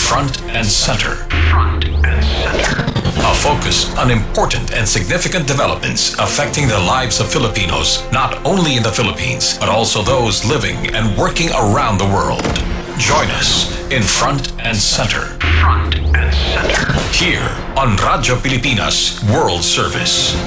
Front and Center. A focus on important and significant developments affecting the lives of Filipinos, not only in the Philippines, but also those living and working around the world. Join us in Front and Center. Here on Radyo Pilipinas World Service.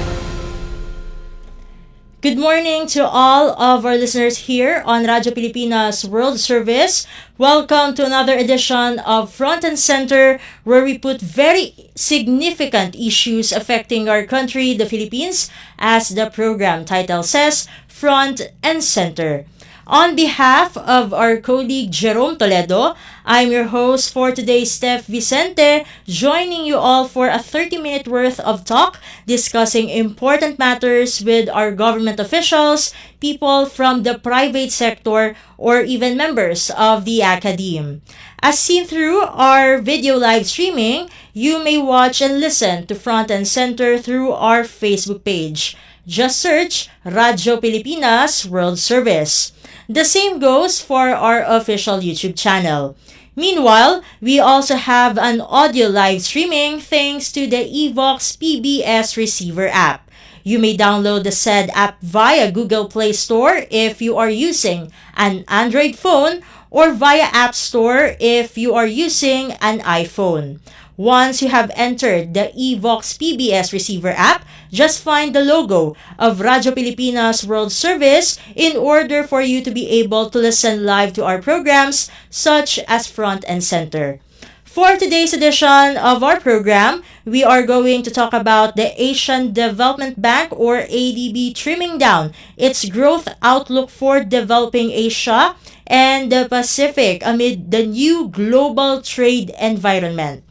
Good morning to all of our listeners here on Radyo Pilipinas World Service. Welcome to another edition of Front and Center, where we put very significant issues affecting our country, the Philippines, as the program title says, Front and Center. On behalf of our colleague Jerome Toledo, I'm your host for today, Steph Vicente, joining you all for a 30-minute worth of talk discussing important matters with our government officials, people from the private sector, or even members of the academe. As seen through our video live streaming, you may watch and listen to Front and Center through our Facebook page. Just search Radyo Pilipinas World Service. The same goes for our official YouTube channel. Meanwhile, we also have an audio live streaming thanks to the Evox PBS receiver app. You may download the said app via Google Play Store if you are using an Android phone or via App Store if you are using an iPhone. Once you have entered the Evox PBS receiver app, just find the logo of Radyo Pilipinas World Service in order for you to be able to listen live to our programs such as Front and Center. For today's edition of our program, we are going to talk about the Asian Development Bank or ADB trimming down its growth outlook for developing Asia and the Pacific amid the new global trade environment.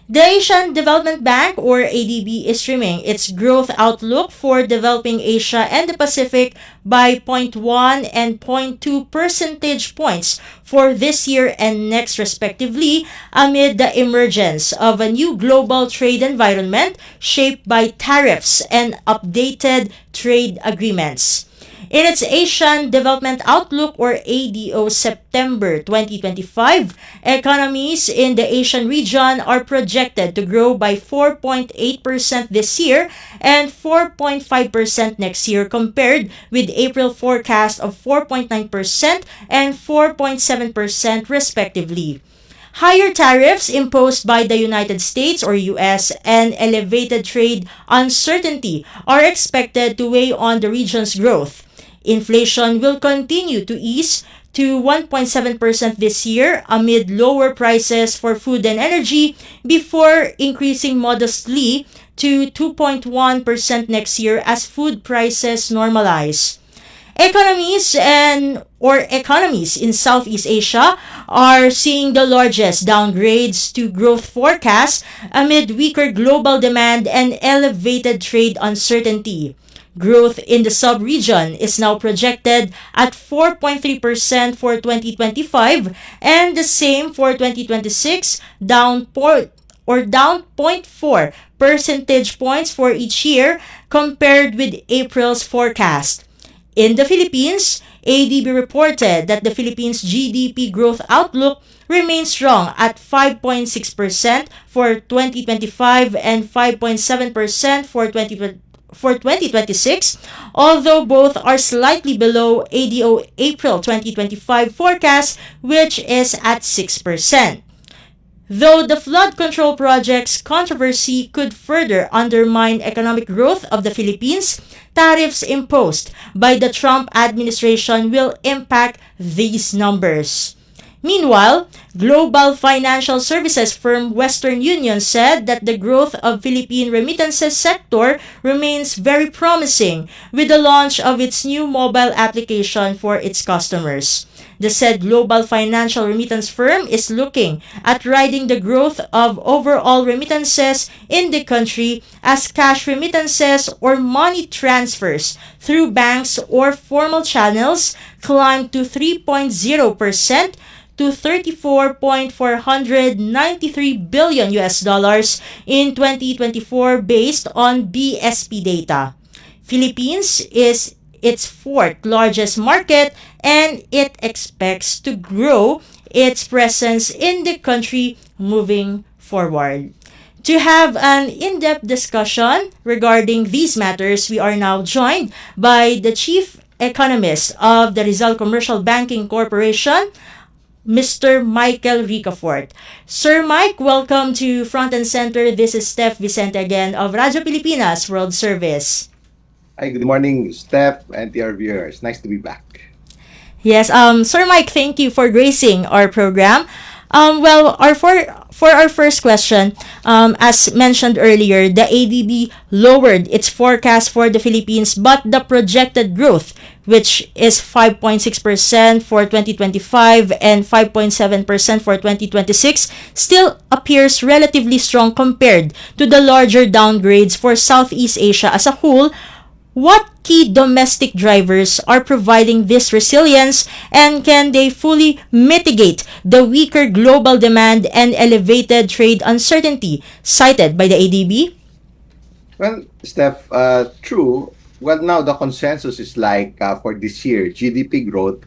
The Asian Development Bank, or ADB, is trimming its growth outlook for developing Asia and the Pacific by zero point 0.1 and 0.2 percentage points for this year and next respectively, amid the emergence of a new global trade environment shaped by tariffs and updated trade agreements. In its Asian Development Outlook or ADO September 2025, economies in the Asian region are projected to grow by 4.8% this year and 4.5% next year compared with April forecast of 4.9% and 4.7% respectively. Higher tariffs imposed by the United States or US and elevated trade uncertainty are expected to weigh on the region's growth. Inflation will continue to ease to 1.7% this year amid lower prices for food and energy before increasing modestly to 2.1% next year as food prices normalize. Economies in Southeast Asia are seeing the largest downgrades to growth forecasts amid weaker global demand and elevated trade uncertainty. Growth in the sub-region is now projected at 4.3% for 2025 and the same for 2026, down 0.4 percentage points for each year compared with April's forecast. In the Philippines, ADB reported that the Philippines' GDP growth outlook remains strong at 5.6% for 2025 and 5.7% for 2026, although both are slightly below ADO April 2025 forecast, which is at 6%. Though the flood control project's controversy could further undermine economic growth of the Philippines, tariffs imposed by the Trump administration will impact these numbers. Meanwhile, global financial services firm Western Union said that the growth of Philippine remittances sector remains very promising with the launch of its new mobile application for its customers. The said global financial remittance firm is looking at riding the growth of overall remittances in the country as cash remittances or money transfers through banks or formal channels climbed to 3.0% to 34.493 billion US dollars in 2024 based on BSP data. Philippines is its fourth largest market and it expects to grow its presence in the country moving forward. To have an in depth discussion regarding these matters, we are now joined by the Chief Economist of the Rizal Commercial Banking Corporation, Mr. Michael Ricafort. Sir Mike, welcome to Front and Center. This is Steph Vicente again of Radyo Pilipinas World Service. Hi, good morning, Steph, and to our viewers. Nice to be back. Yes, Sir Mike, thank you for gracing our program. Well, for our first question, as mentioned earlier, the ADB lowered its forecast for the Philippines, but the projected growth, which is 5.6% for 2025 and 5.7% for 2026, still appears relatively strong compared to the larger downgrades for Southeast Asia as a whole. What key domestic drivers are providing this resilience, and can they fully mitigate the weaker global demand and elevated trade uncertainty cited by the ADB? Well, Steph, true. Well, now the consensus is like for this year, GDP growth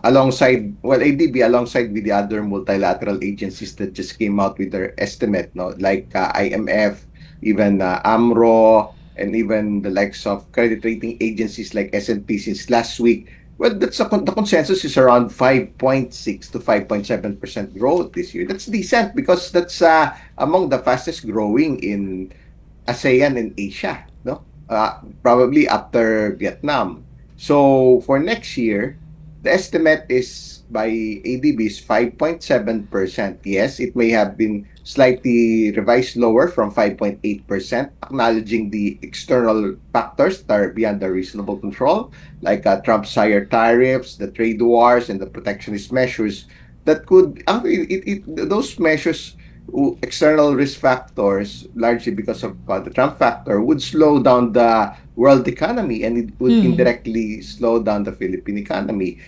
alongside, well, ADB alongside with the other multilateral agencies that just came out with their estimate, no, like IMF, even AMRO, and even the likes of credit rating agencies like S&P since last week. Well, the consensus is around 5.6 to 5.7% growth this year. That's decent because that's among the fastest growing in ASEAN and Asia, no? Probably after Vietnam. So for next year, the estimate is by ADB is 5.7%. Yes, it may have been slightly revised lower from 5.8%, acknowledging the external factors that are beyond the reasonable control, like Trump's higher tariffs, the trade wars, and the protectionist measures that could actually those measures external risk factors, largely because of the Trump factor, would slow down the world economy, and it would Hmm. indirectly slow down the Philippine economy.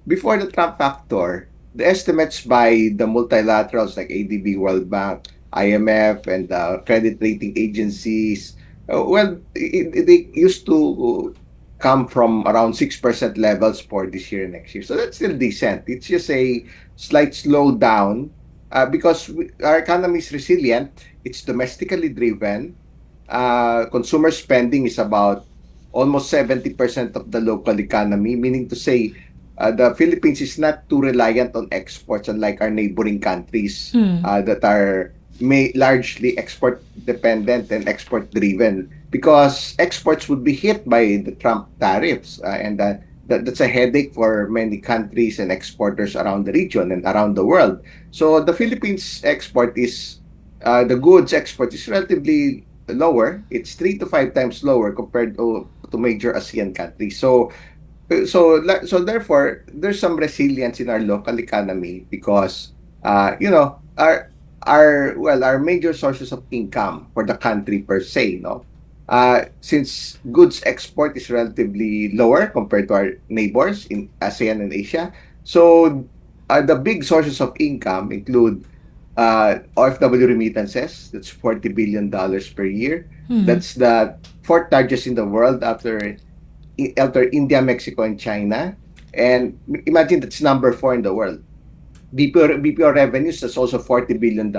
Before the Trump factor, the estimates by the multilaterals like ADB, World Bank, IMF, and credit rating agencies, they used to come from around 6% levels for this year and next year. So that's still decent. It's just a slight slowdown because our economy is resilient, it's domestically driven. Consumer spending is about almost 70% of the local economy, meaning to say the Philippines is not too reliant on exports, unlike our neighboring countries Hmm. that are largely export dependent and export driven, because exports would be hit by the Trump tariffs, and that's a headache for many countries and exporters around the region and around the world. So the Philippines export is the goods export is relatively lower. It's 3 to 5 times lower compared to major ASEAN countries. So therefore, there's some resilience in our local economy because our major sources of income for the country per se, no, since goods export is relatively lower compared to our neighbors in ASEAN and Asia. So the big sources of income include OFW remittances. That's $40 billion per year. Hmm. That's the fourth largest in the world after India, Mexico, and China. And imagine that's number four in the world. BPO revenues, that's also $40 billion.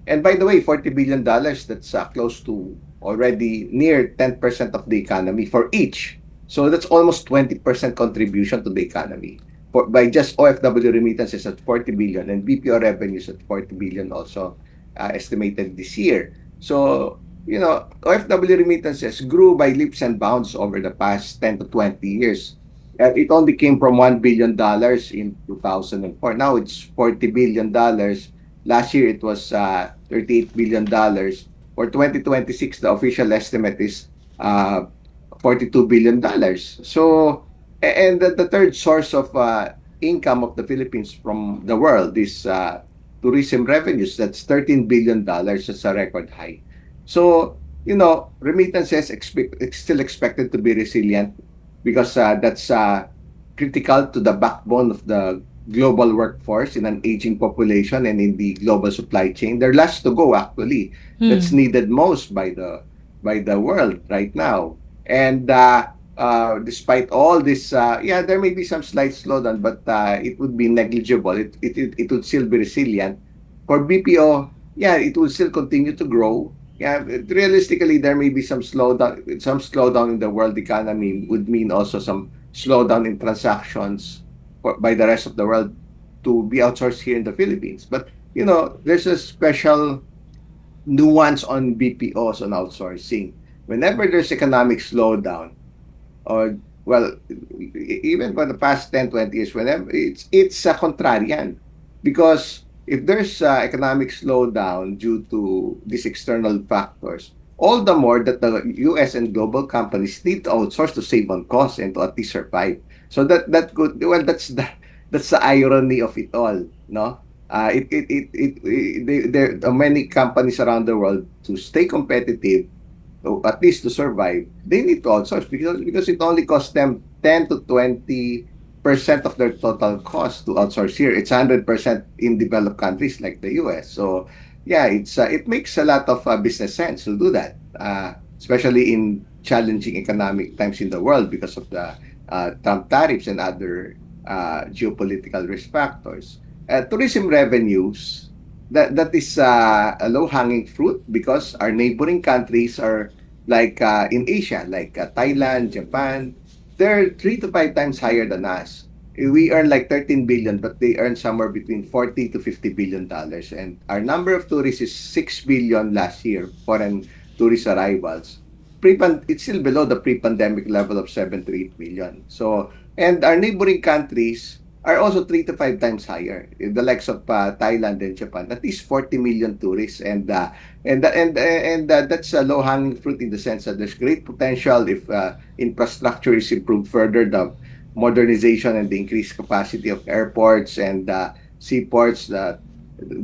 And by the way, $40 billion, that's close to already near 10% of the economy for each. So that's almost 20% contribution to the economy by just OFW remittances at 40 billion and BPO revenues at 40 billion also estimated this year. So, OFW remittances grew by leaps and bounds over the past 10 to 20 years. It only came from $1 billion in 2004. Now it's $40 billion. Last year it was $38 billion. For 2026, the official estimate is $42 billion. So, and the third source of income of the Philippines from the world is tourism revenues. That's $13 billion. That's a record high. So, remittances still expected to be resilient because that's critical to the backbone of the global workforce in an aging population and in the global supply chain. They're last to go, actually. That's Hmm. needed most by the world right now. And despite all this, yeah, there may be some slight slowdown, but it would be negligible. It would still be resilient. For BPO, yeah, it will still continue to grow. Yeah, realistically, there may be some slowdown. Some slowdown in the world economy would mean also some slowdown in transactions by the rest of the world to be outsourced here in the Philippines. But there's a special nuance on BPOs on outsourcing. Whenever there's economic slowdown, or well, even for the past 10, 20 years, whenever it's a contrarian, because if there's economic slowdown due to these external factors, all the more that the US and global companies need to outsource to save on costs and to at least survive. So that could, well, that's the irony of it all, no? There are many companies around the world to stay competitive, at least to survive, they need to outsource because it only costs them 10 to 20% of their total cost to outsource here. It's 100% in developed countries like the US. So yeah, it makes a lot of business sense to do that, especially in challenging economic times in the world because of the Trump tariffs and other geopolitical risk factors. Tourism revenues, that is a low hanging fruit because our neighboring countries are like in Asia, like Thailand, Japan, they're 3 to 5 times higher than us. We earn like 13 billion, but they earn somewhere between 40 to 50 billion dollars. And our number of tourists is 6 billion last year, foreign tourist arrivals. It's still below the pre-pandemic level of 7 to 8 million. So, and our neighboring countries are also 3 to 5 times higher. The likes of Thailand and Japan, at least 40 million tourists, and that's a low hanging fruit in the sense that there's great potential if infrastructure is improved further, the modernization and the increased capacity of airports and seaports, the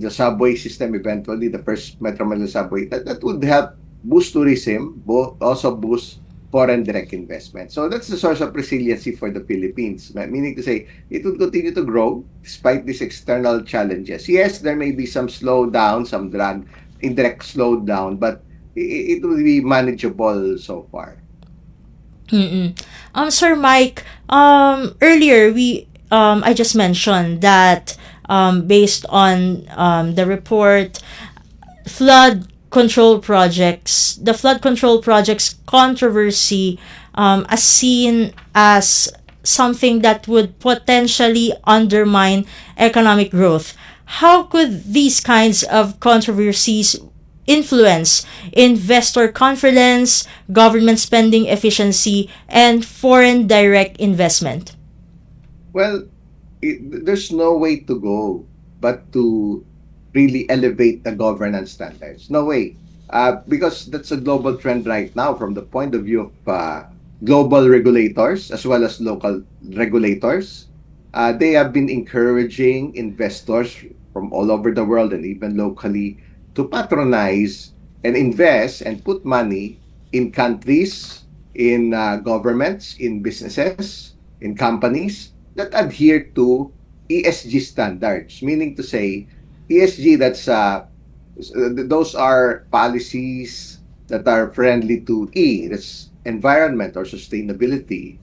subway system eventually, the first Metro Manila subway, that would help boost tourism, also boost foreign direct investment. So that's the source of resiliency for the Philippines, meaning to say it would continue to grow despite these external challenges. Yes, there may be some slowdown, some drag, indirect slowdown, but it will be manageable so far. Mm-mm. Sir Mike, earlier I just mentioned that based on the report, the flood control projects controversy as seen as something that would potentially undermine economic growth. How could these kinds of controversies influence investor confidence, government spending efficiency, and foreign direct investment? Well, there's no way to go but to really elevate the governance standards. No way. Because that's a global trend right now from the point of view of global regulators as well as local regulators. They have been encouraging investors from all over the world and even locally to patronize and invest and put money in countries, in governments, in businesses, in companies that adhere to ESG standards, meaning to say ESG, those are policies that are friendly to E, that's environment or sustainability.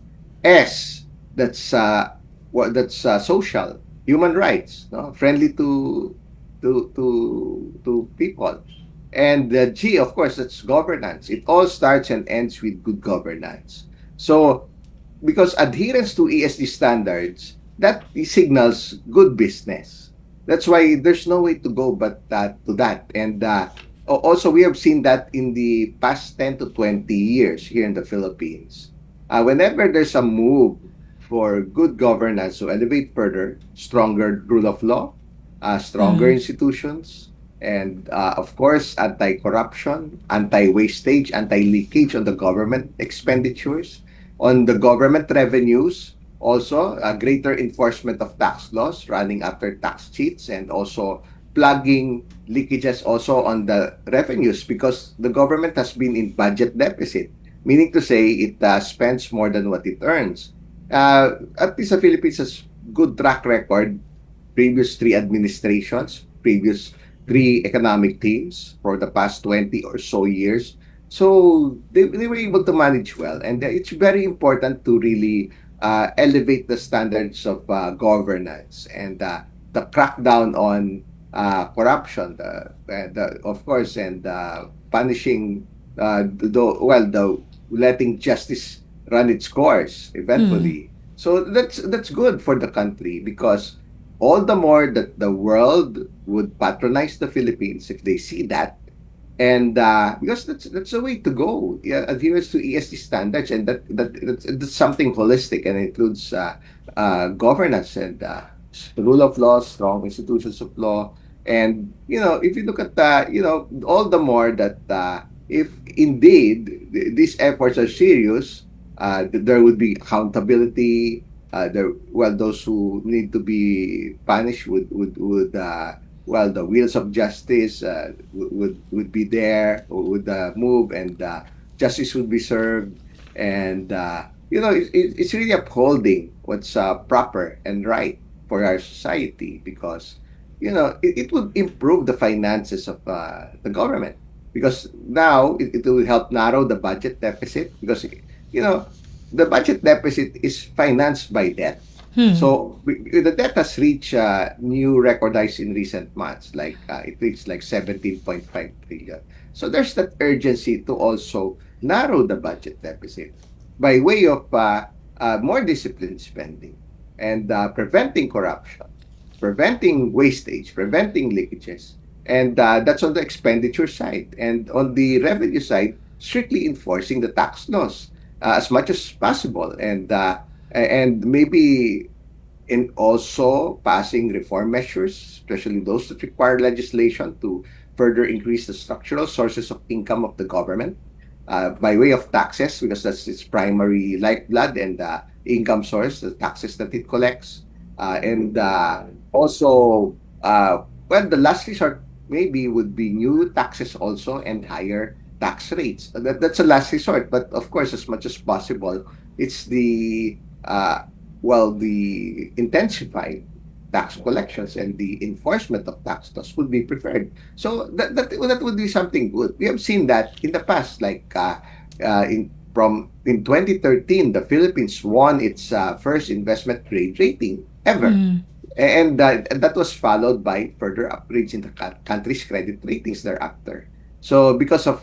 S, that's social, human rights, no? Friendly to people. And the G, of course, that's governance. It all starts and ends with good governance. So because adherence to ESG standards, that signals good business. That's why there's no way to go but to that. And also, we have seen that in the past 10 to 20 years here in the Philippines. Whenever there's a move for good governance to elevate further, stronger rule of law, stronger Mm. institutions, and of course, anti-corruption, anti-wastage, anti-leakage on the government expenditures, on the government revenues, also a greater enforcement of tax laws, running after tax cheats, and also plugging leakages also on the revenues because the government has been in budget deficit, meaning to say it spends more than what it earns. At least the Philippines has good track record, previous three administrations, previous three economic teams for the past 20 or so years. So they were able to manage well, and it's very important to really elevate the standards of governance and the crackdown on corruption, of course, and punishing the letting justice run its course Hmm. eventually. So that's good for the country because all the more that the world would patronize the Philippines if they see that, and because that's the way to go. Yeah, adherence to ESG standards, and that's something holistic and includes governance and rule of law, strong institutions of law. And if you look at all the more that if indeed these efforts are serious, there would be accountability. Those who need to be punished would the wheels of justice would be there, would move, and justice would be served. And it's really upholding what's proper and right for our society, because it would improve the finances of the government, because now it will help narrow the budget deficit, because you know the budget deficit is financed by debt. Hmm. So the debt has reached new record highs in recent months, like it reached like 17.5 trillion. So there's that urgency to also narrow the budget deficit by way of more disciplined spending and preventing corruption, preventing wastage, preventing leakages. And that's on the expenditure side. And on the revenue side, strictly enforcing the tax laws as much as possible. And maybe in also passing reform measures, especially those that require legislation to further increase the structural sources of income of the government by way of taxes, because that's its primary lifeblood and income source, the taxes that it collects. And also, the last resort maybe would be new taxes also and higher tax rates. That's a last resort. But of course, as much as possible, it's the intensified tax collections and the enforcement of tax laws would be preferred. So that would be something good. We have seen that in the past, like in 2013, the Philippines won its first investment grade rating ever, Hmm. and that was followed by further upgrades in the country's credit ratings thereafter. So because of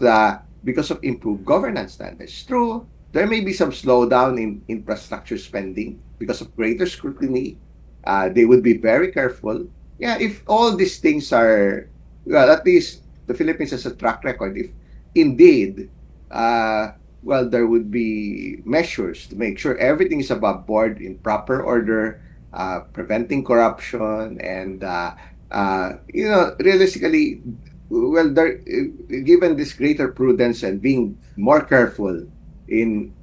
improved governance standards, true, there may be some slowdown in infrastructure spending because of greater scrutiny. They would be very careful. Yeah, if all these things are, well, at least the Philippines has a track record. If indeed, uh, there would be measures to make sure everything is above board in proper order, preventing corruption, and realistically, given this greater prudence and being more careful in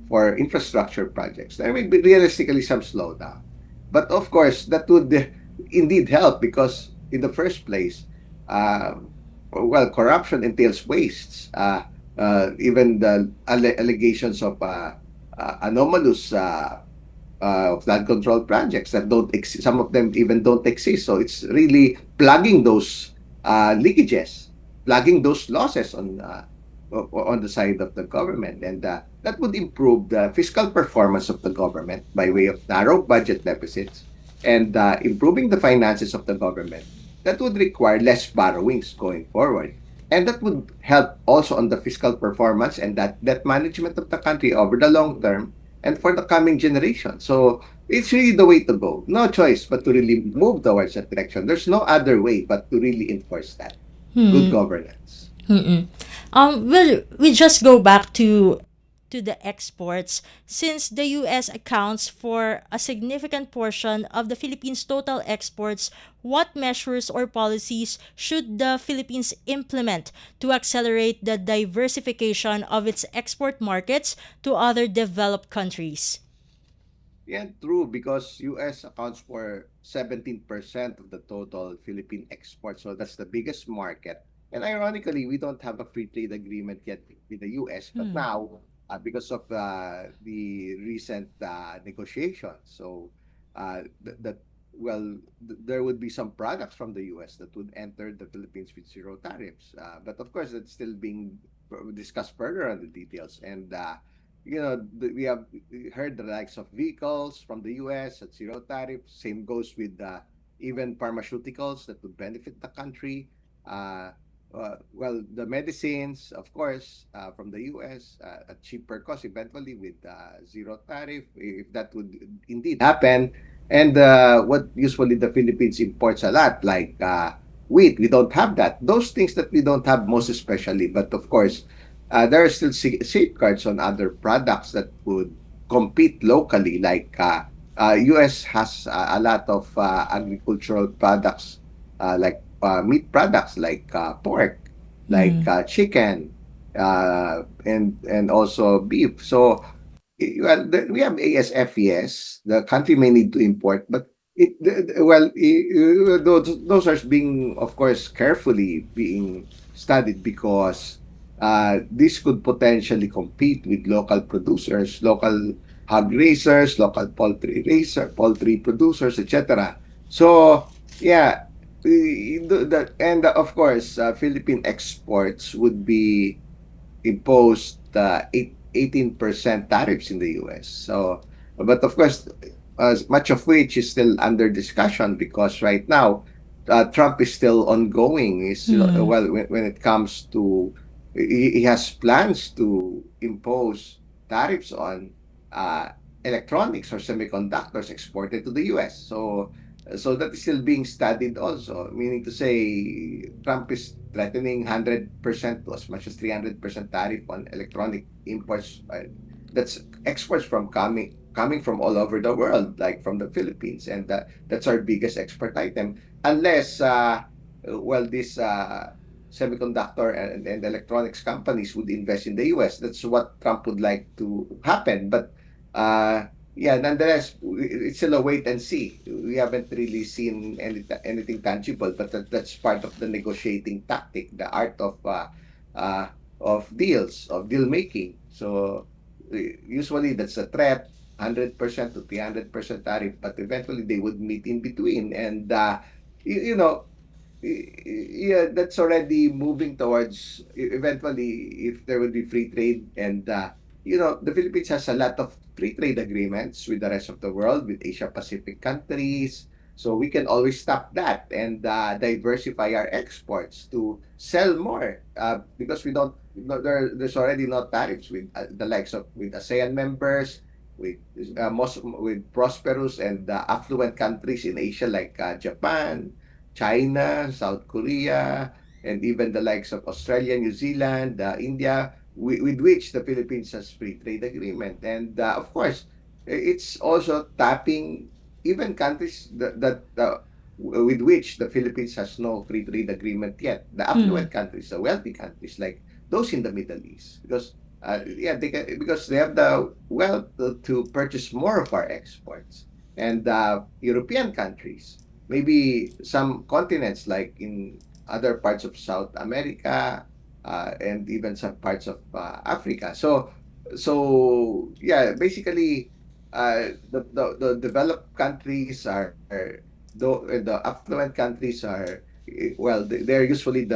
for infrastructure projects, there may be realistically some slowdown. But of course, that would indeed help, because in the first place, corruption entails wastes. Even the allegations of anomalous flood control projects that don't exist. Some of them even don't exist. So it's really plugging those leakages, plugging those losses on the side of the government, and that would improve the fiscal performance of the government by way of narrow budget deficits and improving the finances of the government. That would require less borrowings going forward. And that would help also on the fiscal performance and that management of the country over the long term and for the coming generation. So it's really the way to go. No choice but to really move towards that direction. There's no other way but to really enforce that. Good Hmm. governance. Mm-mm. Well, we just go back to the exports, since the US accounts for a significant portion of the Philippines' total exports. What measures or policies should the Philippines implement to accelerate the diversification of its export markets to other developed countries? Yeah, true, because US accounts for 17% of the total Philippine exports. So that's the biggest market. And ironically, we don't have a free trade agreement yet with the US, but Hmm. now, because of the recent negotiations, so that there would be some products from the US that would enter the Philippines with zero tariffs. But of course, that's still being discuss further on the details. And we have heard the likes of vehicles from the US at zero tariff. Same goes with even pharmaceuticals that would benefit the country. Uh, well, the medicines, of course, from the US at cheaper cost eventually with zero tariff, if that would indeed happen. And what usually the Philippines imports a lot, like wheat, we don't have that. Those things that we don't have most especially. But of course, there are still safeguards on other products that would compete locally. Like US has a lot of agricultural products, like meat products, like pork, like Mm. chicken, and also beef. So well, we have ASF, yes. The country may need to import, but those are being, of course, carefully being studied because this could potentially compete with local producers, local hog raisers, local poultry producers, etc. So yeah, and of course, Philippine exports would be imposed 18% tariffs in the US. So, but of course, as much of which is still under discussion because right now, Trump is still ongoing. Is Mm. well, when it comes to he has plans to impose tariffs on uh, electronics or semiconductors exported to the US. So that is still being studied also, meaning to say Trump is threatening 100% to as much as 300% tariff on electronic imports. That's exports from coming from all over the world, like from the Philippines, and that's our biggest export item. Unless, this semiconductor and electronics companies would invest in the US. That's what Trump would like to happen. But uh, yeah, nonetheless, it's still a wait and see. We haven't really seen anything tangible, but that's part of the negotiating tactic, the art uh, of deal making. So usually that's a threat, 100% to 300% tariff, but eventually they would meet in between. And you know, yeah, that's already moving towards eventually if there would be free trade. And the Philippines has a lot of free trade agreements with the rest of the world, with Asia Pacific countries. So we can always stop that and diversify our exports to sell more because we don't there's already no tariffs with the likes of with ASEAN members, with most with prosperous and affluent countries in Asia like Japan, China, South Korea, and even the likes of Australia, New Zealand, India, with which the Philippines has free trade agreement. And of course, it's also tapping even countries with which the Philippines has no free trade agreement yet. The Mm. affluent countries, the wealthy countries, like those in the Middle East, because because they have the wealth to purchase more of our exports, and European countries, maybe some continents like in other parts of South America, and even some parts of Africa. So yeah, basically, the developed countries the affluent countries are they're usually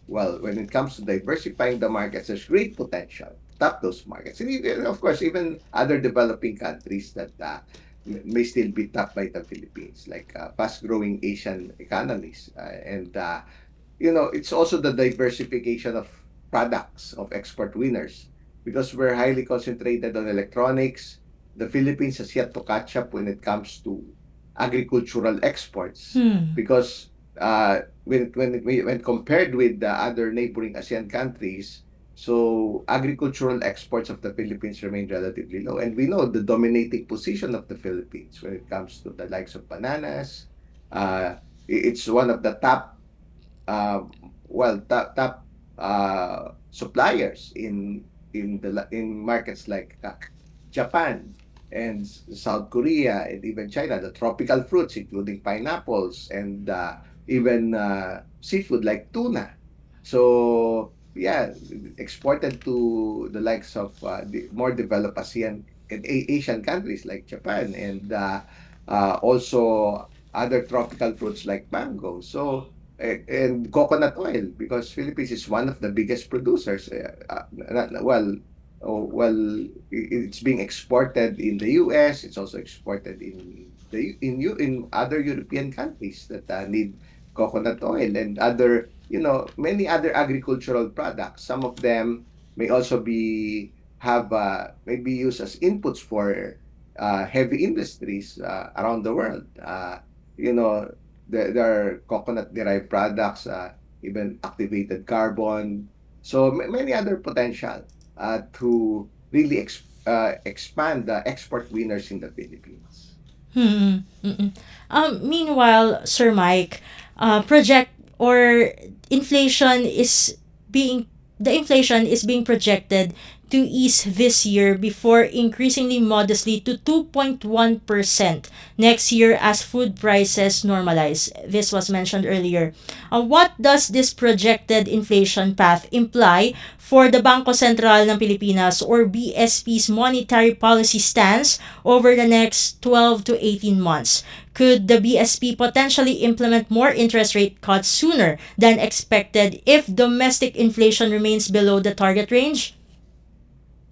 when it comes to diversifying the markets, there's great potential to tap those markets. And of course, even other developing countries that may still be tapped by the Philippines, like fast-growing Asian economies. It's also the diversification of products of export winners because we're highly concentrated on electronics. The Philippines has yet to catch up when it comes to agricultural exports Mm. because when compared with the other neighboring ASEAN countries, so agricultural exports of the Philippines remain relatively low. And we know the dominating position of the Philippines when it comes to the likes of bananas. It's one of the top uh, top suppliers in markets like Japan and South Korea and even China. The tropical fruits, including pineapples and even seafood like tuna. So yeah, exported to the likes of the more developed ASEAN and Asian countries like Japan and also other tropical fruits like mango. So and coconut oil, because Philippines is one of the biggest producers. It's being exported in the US. It's also exported in other European countries that need coconut oil and other, many other agricultural products. Some of them may also be have maybe used as inputs for heavy industries around the world. You know, there are coconut derived products, even activated carbon. So many other potential to really expand the export winners in the Philippines. Hmm. Mm-mm. Meanwhile, Sir Mike, project or inflation is being the inflation is being projected to ease this year before increasingly modestly to 2.1% next year as food prices normalize. This was mentioned earlier. What does this projected inflation path imply for the Bangko Sentral ng Pilipinas or BSP's monetary policy stance over the next 12 to 18 months? Could the BSP potentially implement more interest rate cuts sooner than expected if domestic inflation remains below the target range?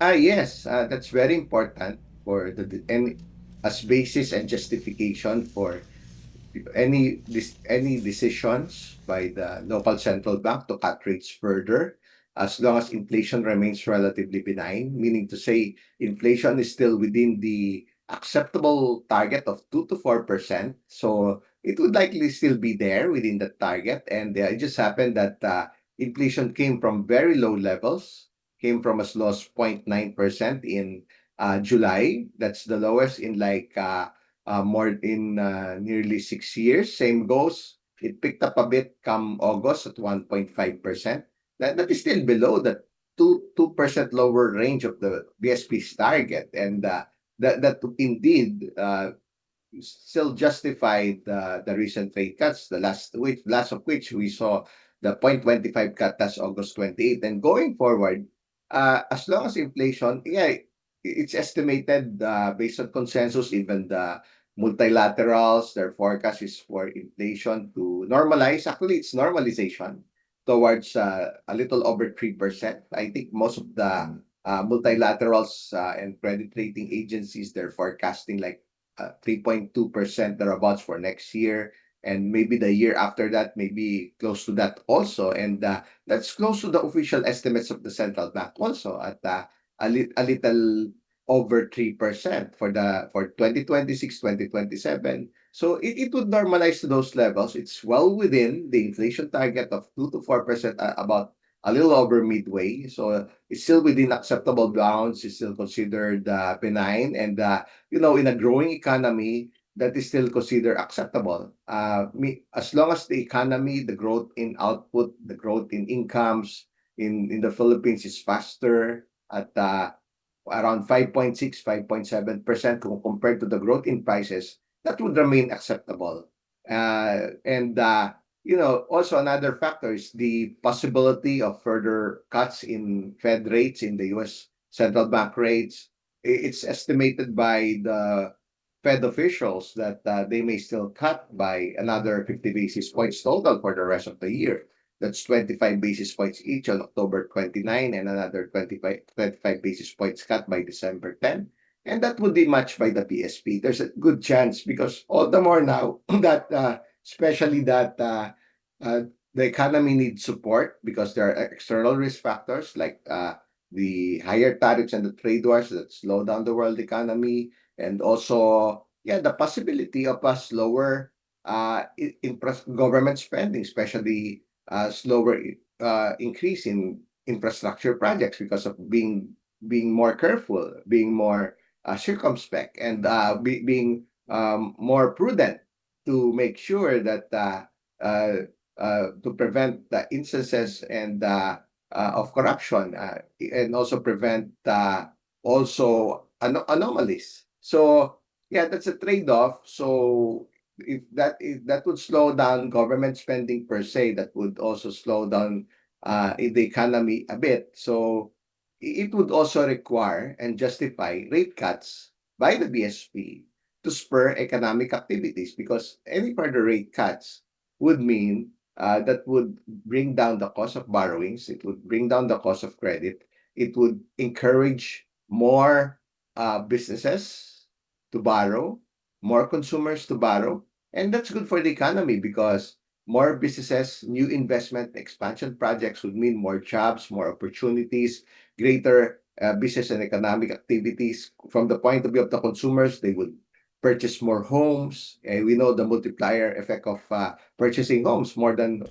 Yes, that's very important for and as basis and justification for any decisions by the local central bank to cut rates further, as long as inflation remains relatively benign, meaning to say inflation is still within the acceptable target of 2 to 4%. So it would likely still be there within the target. And it just happened that inflation came from very low levels, came from as low as 0.9% in July. That's the lowest in more in nearly 6 years. Same goes. It picked up a bit come August at 1.5%. That is still below the 2% lower range of the BSP's target, and that indeed still justified the recent rate cuts, last of which we saw the 0.25 cut last August 28th. And going forward, as long as inflation, yeah, it's estimated based on consensus, even the multilaterals, their forecast is for inflation to normalize. Actually, it's normalization towards a little over 3%. I think most of the multilaterals and credit rating agencies, they're forecasting like 3.2% thereabouts for next year, and maybe the year after that, maybe close to that also. And that's close to the official estimates of the central bank also at a little over 3% for 2026, 2027. So it would normalize to those levels. It's well within the inflation target of 2 to 4%, about a little over midway. So it's still within acceptable bounds. It's still considered benign, and in a growing economy, that is still considered acceptable. As long as the economy, the growth in output, the growth in incomes in the Philippines is faster at around 5.6, 5.7% compared to the growth in prices, that would remain acceptable. And also another factor is the possibility of further cuts in Fed rates, in the US central bank rates. It's estimated by the Fed officials that they may still cut by another 50 basis points total for the rest of the year. That's 25 basis points each on October 29, and another 25 basis points cut by December 10. And that would be matched by the PSP. There's a good chance, because all the more now that especially that the economy needs support, because there are external risk factors like the higher tariffs and the trade wars that slow down the world economy, and also, yeah, the possibility of a slower government spending, especially slower increase in infrastructure projects because of being more careful, being more circumspect, and being more prudent to make sure that uh, to prevent the instances and of corruption, and also prevent also anomalies. So yeah, that's a trade-off. So if that would slow down government spending per se, that would also slow down the economy a bit. So it would also require and justify rate cuts by the BSP to spur economic activities, because any further rate cuts would mean that would bring down the cost of borrowings. It would bring down the cost of credit. It would encourage more businesses to borrow, more consumers to borrow, and that's good for the economy because more businesses, new investment, expansion projects would mean more jobs, more opportunities, greater business and economic activities. From the point of view of the consumers, they would purchase more homes. And we know the multiplier effect of purchasing homes. More than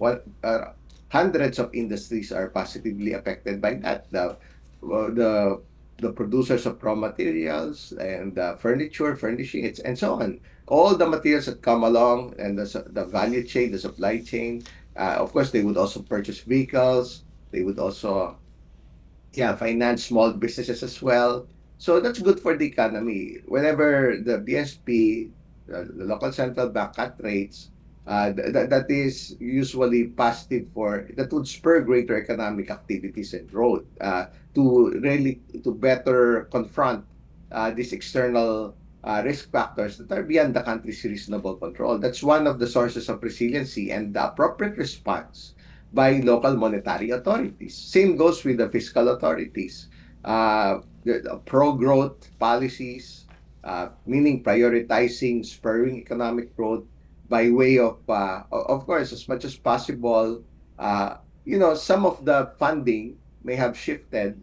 hundreds of industries are positively affected by that. Uh, the the producers of raw materials and furniture, furnishing, and so on. All the materials that come along and the value chain, the supply chain. Of course, they would also purchase vehicles. They would also finance small businesses as well. So that's good for the economy. Whenever the BSP, the local central bank cut rates, that is usually positive that would spur greater economic activities and growth to better confront these external risk factors that are beyond the country's reasonable control. That's one of the sources of resiliency and the appropriate response by local monetary authorities. Same goes with the fiscal authorities. The pro-growth policies, meaning prioritizing, spurring economic growth by way of course, as much as possible, some of the funding may have shifted,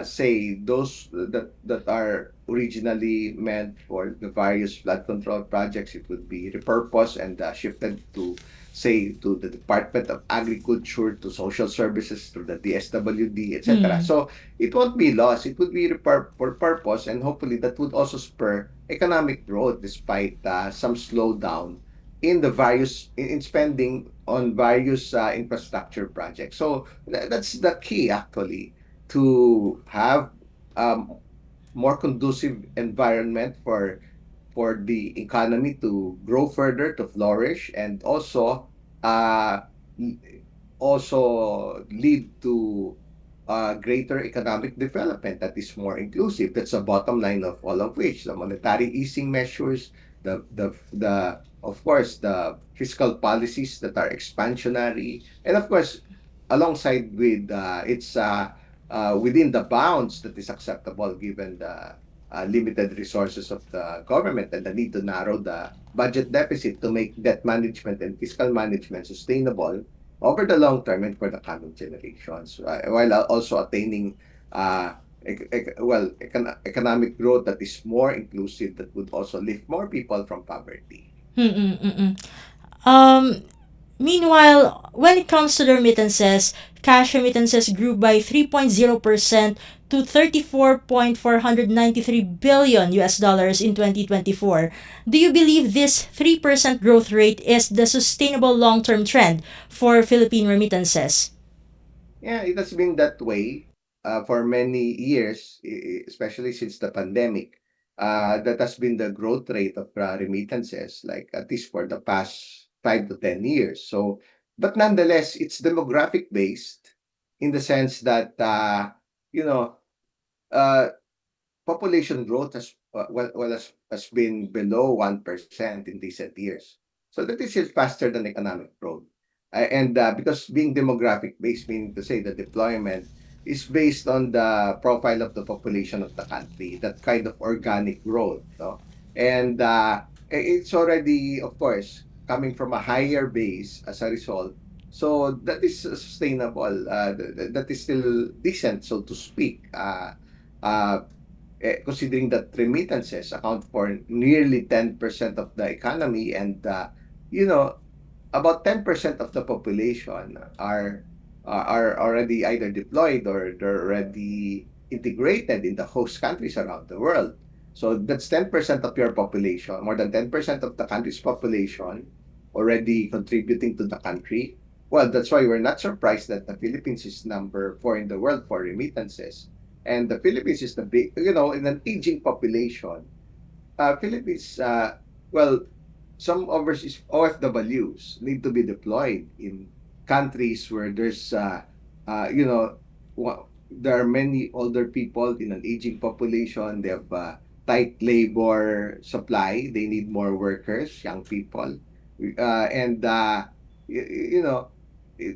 say, those that are originally meant for the various flood control projects, it would be repurposed and shifted to say to the Department of Agriculture, to social services, to the DSWD, etc. Mm. So it won't be lost. It would be for purpose, and hopefully that would also spur economic growth despite some slowdown in the in spending on various infrastructure projects. So that's the key actually to have um, more conducive environment for the economy to grow further, to flourish, and uh, also lead to greater economic development that is more inclusive. That's the bottom line of all of which the monetary easing measures, the of course the fiscal policies that are expansionary, and of course alongside with its within the bounds that is acceptable given the limited resources of the government and the need to narrow the budget deficit to make debt management and fiscal management sustainable over the long term and for the coming generations, while also attaining economic growth that is more inclusive, that would also lift more people from poverty. Mm-mm, mm-mm. Um, Meanwhile, when it comes to the remittances, cash remittances grew by 3.0% to 34.493 billion US dollars in 2024. Do you believe this 3% growth rate is the sustainable long-term trend for Philippine remittances? Yeah, it has been that way for many years, especially since the pandemic. That has been the growth rate of remittances, like at least for the past 5 to 10 years. So, but nonetheless, it's demographic based in the sense that you know uh, population growth has been below 1% in recent years. So that is still faster than economic growth. And because being demographic based, meaning to say the deployment is based on the profile of the population of the country, that kind of organic growth. No? And it's already, of course, coming from a higher base as a result. So that is sustainable. That is still decent, so to speak. Uh, Considering that remittances account for nearly 10% of the economy, and you know about 10% of the population are already either deployed or they're already integrated in the host countries around the world. So that's 10% of your population, more than 10% of the country's population already contributing to the country. Well, that's why we're not surprised that the Philippines is number 4 in the world for remittances. And the Philippines is the big, in an aging population. Philippines, well, some overseas OFWs need to be deployed in countries where there's, there are many older people in an aging population. They have tight labor supply. They need more workers, young people, and you know,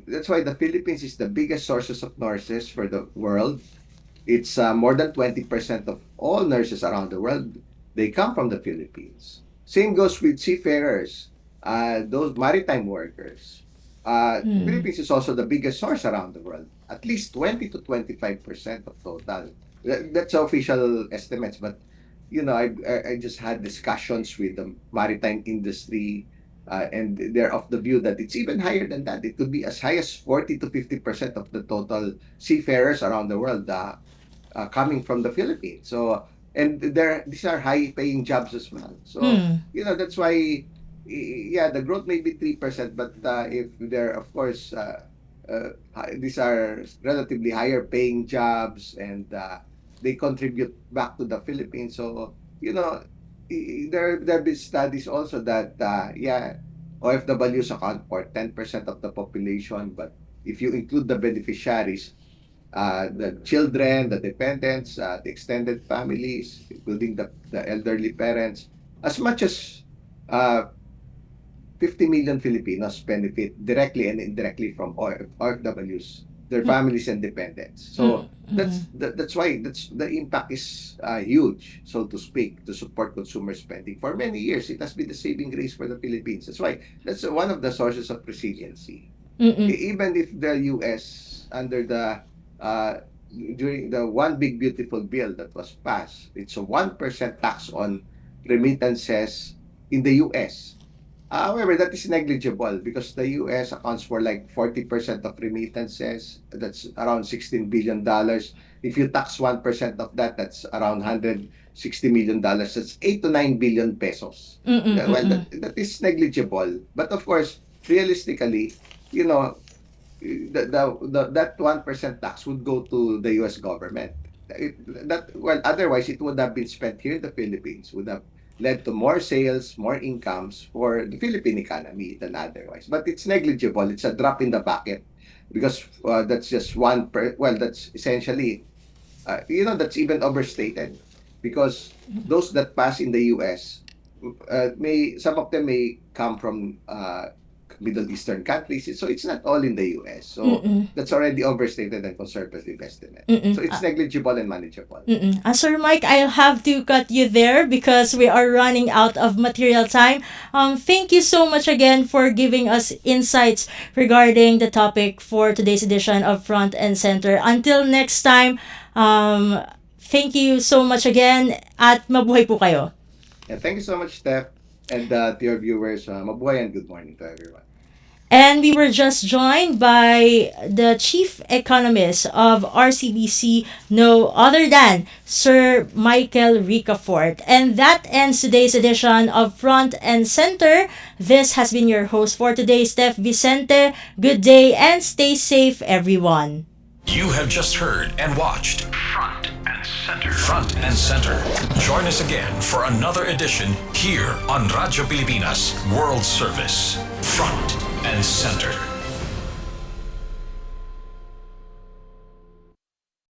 that's why the Philippines is the biggest sources of nurses for the world. It's more than 20% of all nurses around the world. They come from the Philippines. Same goes with seafarers, those maritime workers. Mm. Philippines is also the biggest source around the world. At least 20 to 25% of total. That's official estimates, but I just had discussions with the maritime industry, and they're of the view that it's even higher than that. It could be as high as 40 to 50% of the total seafarers around the world coming from the Philippines. So, and these are high paying jobs as well. So, Mm. that's why, yeah, the growth may be 3%, but if they're, of course, these are relatively higher paying jobs, and they contribute back to the Philippines. So, there have been studies also that, yeah, OFWs account for 10% of the population, but if you include the beneficiaries, the children, the dependents, the extended families, including the elderly parents, as much as uh, 50 million Filipinos benefit directly and indirectly from OFWs, their Mm. families and dependents. Mm. So Mm. that's why the impact is huge, so to speak, to support consumer spending. For many years, it has been the saving grace for the Philippines. That's one of the sources of resiliency. Mm. Even if the US under the uh, during the one big beautiful bill that was passed, it's a 1% tax on remittances in the US. However, that is negligible because the US accounts for like 40% of remittances. That's around $16 billion. If you tax 1% of that, that's around $160 million. That's 8 to 9 billion pesos. Mm. Mm. Well, Mm. that is negligible. But of course, realistically, you know, that 1% tax would go to the US government. Otherwise it would have been spent here in the Philippines, would have led to more sales, more incomes for the Philippine economy than otherwise. But it's negligible. It's a drop in the bucket because that's just that's essentially that's even overstated because those that pass in the US, may some of them may come from Middle Eastern countries. So it's not all in the US. So Mm. that's already overstated and conservative estimate. So Mm. it's negligible and manageable. Mm-mm. Sir Mike, I'll have to cut you there because we are running out of material time. Thank you so much again for giving us insights regarding the topic for today's edition of Front and Center. Until next time, thank you so much again at mabuhay po kayo. And thank you so much, Steph, and to your viewers. Mabuhay and good morning to everyone. And we were just joined by the chief economist of RCBC, no other than Sir Michael Ricafort. And that ends today's edition of Front and Center. This has been your host for today, Steph Vicente. Good day and stay safe, everyone. You have just heard and watched Front and Center. Front and Center. Join us again for another edition here on Radyo Pilipinas World Service. Front and Center.